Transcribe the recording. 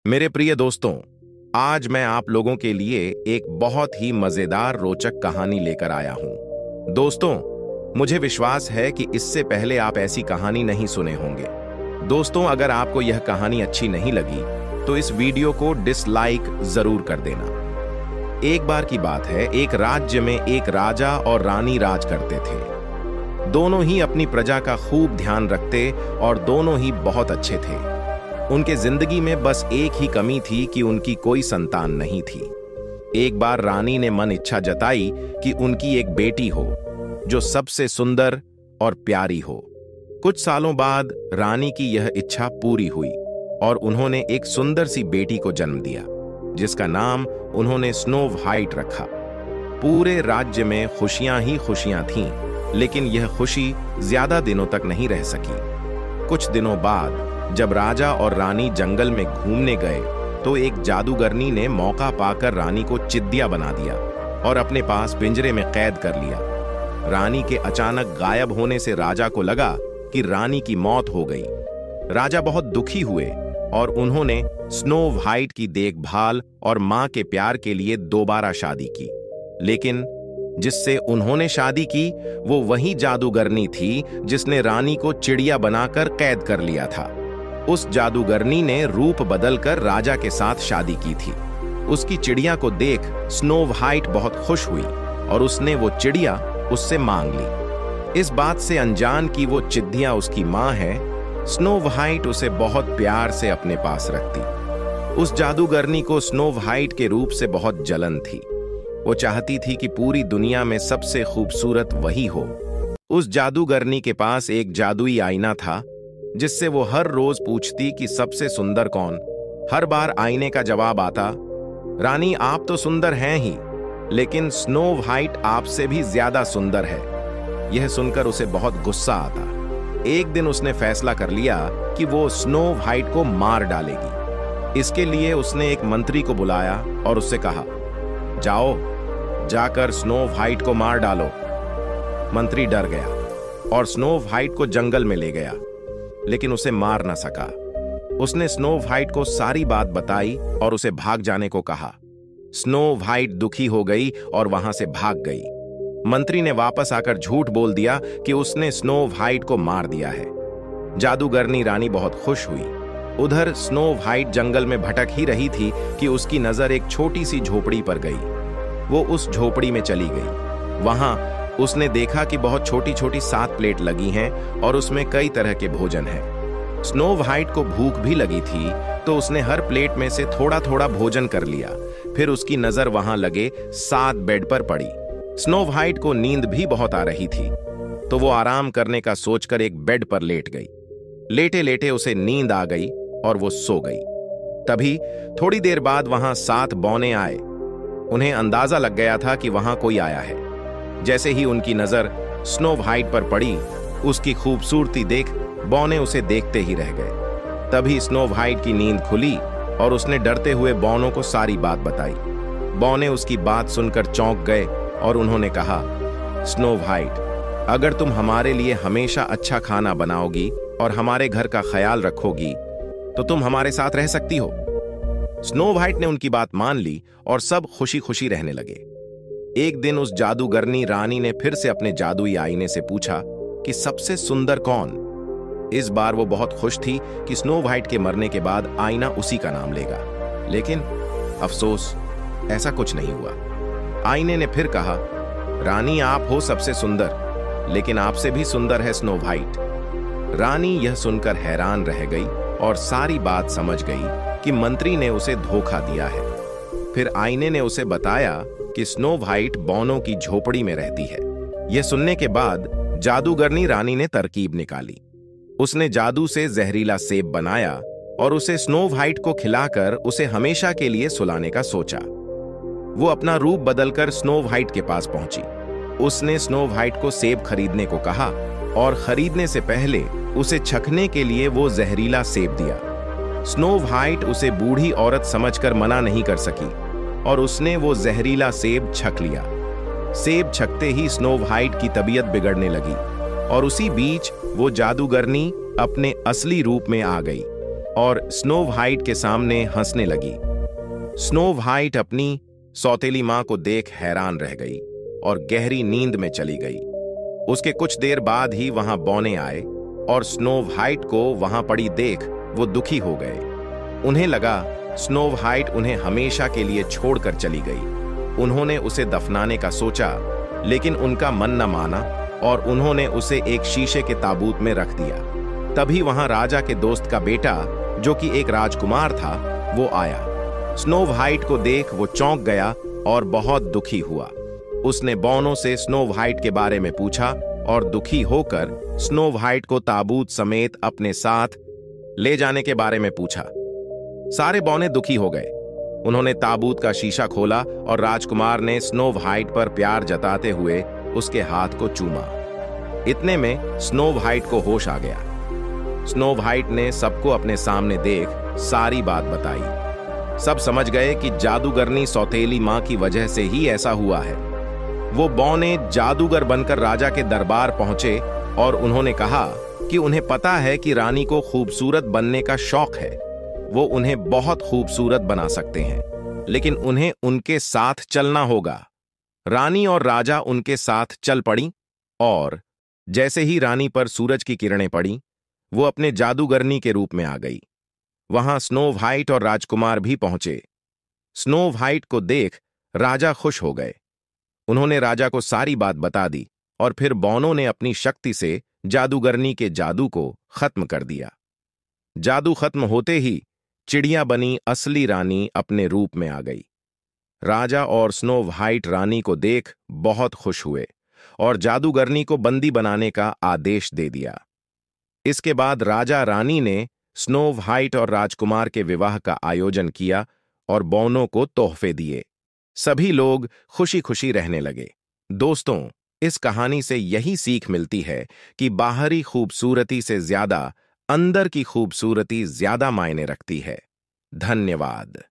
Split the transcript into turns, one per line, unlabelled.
मेरे प्रिय दोस्तों, आज मैं आप लोगों के लिए एक बहुत ही मजेदार रोचक कहानी लेकर आया हूं। दोस्तों, मुझे विश्वास है कि इससे पहले आप ऐसी कहानी नहीं सुने होंगे। दोस्तों, अगर आपको यह कहानी अच्छी नहीं लगी तो इस वीडियो को डिसलाइक जरूर कर देना। एक बार की बात है, एक राज्य में एक राजा और रानी राज करते थे। दोनों ही अपनी प्रजा का खूब ध्यान रखते और दोनों ही बहुत अच्छे थे। उनके जिंदगी में बस एक ही कमी थी कि उनकी कोई संतान नहीं थी। एक बार रानी ने मन इच्छा जताई कि उनकी एक बेटी हो जो सबसे सुंदर और प्यारी हो। कुछ सालों बाद रानी की यह इच्छा पूरी हुई और उन्होंने एक सुंदर सी बेटी को जन्म दिया, जिसका नाम उन्होंने स्नो व्हाइट रखा। पूरे राज्य में खुशियां ही खुशियां थीं, लेकिन यह खुशी ज्यादा दिनों तक नहीं रह सकी। कुछ दिनों बाद जब राजा और रानी जंगल में घूमने गए तो एक जादूगरनी ने मौका पाकर रानी को चिद्दिया बना दिया और अपने पास पिंजरे में कैद कर लिया। रानी के अचानक गायब होने से राजा को लगा कि रानी की मौत हो गई। राजा बहुत दुखी हुए और उन्होंने स्नो व्हाइट की देखभाल और मां के प्यार के लिए दोबारा शादी की। लेकिन जिससे उन्होंने शादी की वो वही जादूगरनी थी जिसने रानी को चिड़िया बनाकर कैद कर लिया था। उस जादूगरनी ने रूप बदलकर राजा के साथ शादी की थी। उसकी चिड़िया को देख स्नो व्हाइट बहुत खुश हुई और उसने वो चिड़िया उससे मांग ली। इस बात से अनजान कि वो चिद्दिया उसकी मां है, स्नो व्हाइट उसे बहुत प्यार से अपने पास रखती। उस जादूगरनी को स्नो व्हाइट के रूप से बहुत जलन थी। वो चाहती थी कि पूरी दुनिया में सबसे खूबसूरत वही हो। उस जादूगरनी के पास एक जादुई आईना था जिससे वो हर रोज पूछती कि सबसे सुंदर कौन। हर बार आईने का जवाब आता, रानी आप तो सुंदर हैं ही, लेकिन स्नो व्हाइट आपसे भी ज्यादा सुंदर है। यह सुनकर उसे बहुत गुस्सा आता। एक दिन उसने फैसला कर लिया कि वो स्नो व्हाइट को मार डालेगी। इसके लिए उसने एक मंत्री को बुलाया और उससे कहा, जाओ जाकर स्नो व्हाइट को मार डालो। मंत्री डर गया और स्नो व्हाइट को जंगल में ले गया, लेकिन उसे मार ना सका। उसने स्नो व्हाइट को सारी बात बताई और उसे भाग जाने को कहा। स्नो व्हाइट दुखी हो गई और वहां से भाग गई। मंत्री ने वापस आकर झूठ बोल दिया कि उसने स्नो व्हाइट को मार दिया है। जादूगरनी रानी बहुत खुश हुई। उधर स्नो व्हाइट जंगल में भटक ही रही थी कि उसकी नजर एक छोटी सी झोपड़ी पर गई। वो उस झोपड़ी में चली गई। वहां उसने देखा कि बहुत छोटी छोटी 7 प्लेट लगी हैं और उसमें कई तरह के भोजन हैं। स्नो व्हाइट को भूख भी लगी थी, तो उसने हर प्लेट में से थोड़ा थोड़ा भोजन कर लिया। फिर उसकी नजर वहां लगे 7 बेड पर पड़ी। स्नो व्हाइट को नींद भी बहुत आ रही थी, तो वो आराम करने का सोचकर एक बेड पर लेट गई। लेटे लेटे उसे नींद आ गई और वो सो गई। तभी थोड़ी देर बाद वहां 7 बौने आए। उन्हें अंदाजा लग गया था कि वहां कोई आया है। जैसे ही उनकी नजर स्नो व्हाइट पर पड़ी, उसकी खूबसूरती देख बौने उसे देखते ही रह गए। तभी स्नो व्हाइट की नींद खुली और उसने डरते हुए बौनों को सारी बात बताई। बौने उसकी बात सुनकर चौंक गए और उन्होंने कहा, स्नो व्हाइट, अगर तुम हमारे लिए हमेशा अच्छा खाना बनाओगी और हमारे घर का ख्याल रखोगी तो तुम हमारे साथ रह सकती हो। स्नो व्हाइट ने उनकी बात मान ली और सब खुशी खुशी रहने लगे। एक दिन उस जादूगरनी रानी ने फिर से अपने जादुई आईने से पूछा कि सबसे सुंदर कौन। इस बार वो बहुत खुश थी कि स्नो व्हाइट के मरने के बाद आईना उसी का नाम लेगा, लेकिन अफसोस ऐसा कुछ नहीं हुआ। आईने ने फिर कहा, रानी आप हो सबसे सुंदर, लेकिन आपसे भी सुंदर है स्नो व्हाइट। रानी यह सुनकर हैरान रह गई और सारी बात समझ गई कि मंत्री ने उसे धोखा दिया है। फिर आईने ने उसे बताया कि स्नो व्हाइट बौनों की झोपड़ी में रहती है। यह सुनने के बाद जादूगरनी रानी ने तरकीब निकाली। उसने जादू से जहरीला सेब बनाया और उसे स्नो व्हाइट को खिलाकर उसे हमेशा के लिए सुलाने का सोचा। वो अपना रूप बदलकर स्नो व्हाइट के पास पहुंची। उसने स्नो व्हाइट को सेब खरीदने को कहा और खरीदने से पहले उसे चखने के लिए वो जहरीला सेब दिया। स्नो व्हाइट उसे बूढ़ी औरत समझकर मना नहीं कर सकी और उसने वो जहरीला सेब छक लिया। सेब छकते ही स्नो व्हाइट की तबीयत बिगड़ने लगी और उसी बीच वो जादूगरनी अपने असली रूप में आ गई। और स्नो व्हाइट के सामने हंसने लगी। स्नो व्हाइट अपनी सौतेली मां को देख हैरान रह गई और गहरी नींद में चली गई। उसके कुछ देर बाद ही वहां बौने आए और स्नो व्हाइट को वहां पड़ी देख वो दुखी हो गए। उन्हें लगा स्नो व्हाइट उन्हें हमेशा के लिए छोड़कर चली गई। उन्होंने उसे दफनाने का सोचा, लेकिन उनका मन न माना और उन्होंने उसे एक शीशे के ताबूत में रख दिया। तभी वहां राजा के दोस्त का बेटा, जो कि एक राजकुमार था, वो आया। स्नो व्हाइट को देख वो चौंक गया और बहुत दुखी हुआ। उसने बौनों से स्नो व्हाइट के बारे में पूछा और दुखी होकर स्नो व्हाइट को ताबूत समेत अपने साथ ले जाने के बारे में पूछा। सारे बौने दुखी हो गए। उन्होंने ताबूत का शीशा खोला और राजकुमार ने स्नो व्हाइट पर प्यार जताते हुए उसके हाथ को चूमा। इतने में स्नो व्हाइट को होश आ गया। स्नो व्हाइट ने सबको अपने सामने देख सारी बात बताई। सब समझ गए कि जादूगरनी सौतेली मां की वजह से ही ऐसा हुआ है। वो बौने जादूगर बनकर राजा के दरबार पहुंचे और उन्होंने कहा कि उन्हें पता है कि रानी को खूबसूरत बनने का शौक है। वो उन्हें बहुत खूबसूरत बना सकते हैं, लेकिन उन्हें उनके साथ चलना होगा। रानी और राजा उनके साथ चल पड़ी और जैसे ही रानी पर सूरज की किरणें पड़ी, वो अपने जादूगरनी के रूप में आ गई। वहां स्नो व्हाइट और राजकुमार भी पहुंचे। स्नो व्हाइट को देख राजा खुश हो गए। उन्होंने राजा को सारी बात बता दी और फिर बौनों ने अपनी शक्ति से जादूगरनी के जादू को खत्म कर दिया। जादू खत्म होते ही चिड़िया बनी असली रानी अपने रूप में आ गई। राजा और स्नो व्हाइट रानी को देख बहुत खुश हुए और जादूगरनी को बंदी बनाने का आदेश दे दिया। इसके बाद राजा रानी ने स्नो व्हाइट और राजकुमार के विवाह का आयोजन किया और बौनों को तोहफे दिए। सभी लोग खुशी खुशी रहने लगे। दोस्तों, इस कहानी से यही सीख मिलती है कि बाहरी खूबसूरती से ज्यादा अंदर की खूबसूरती ज्यादा मायने रखती है। धन्यवाद।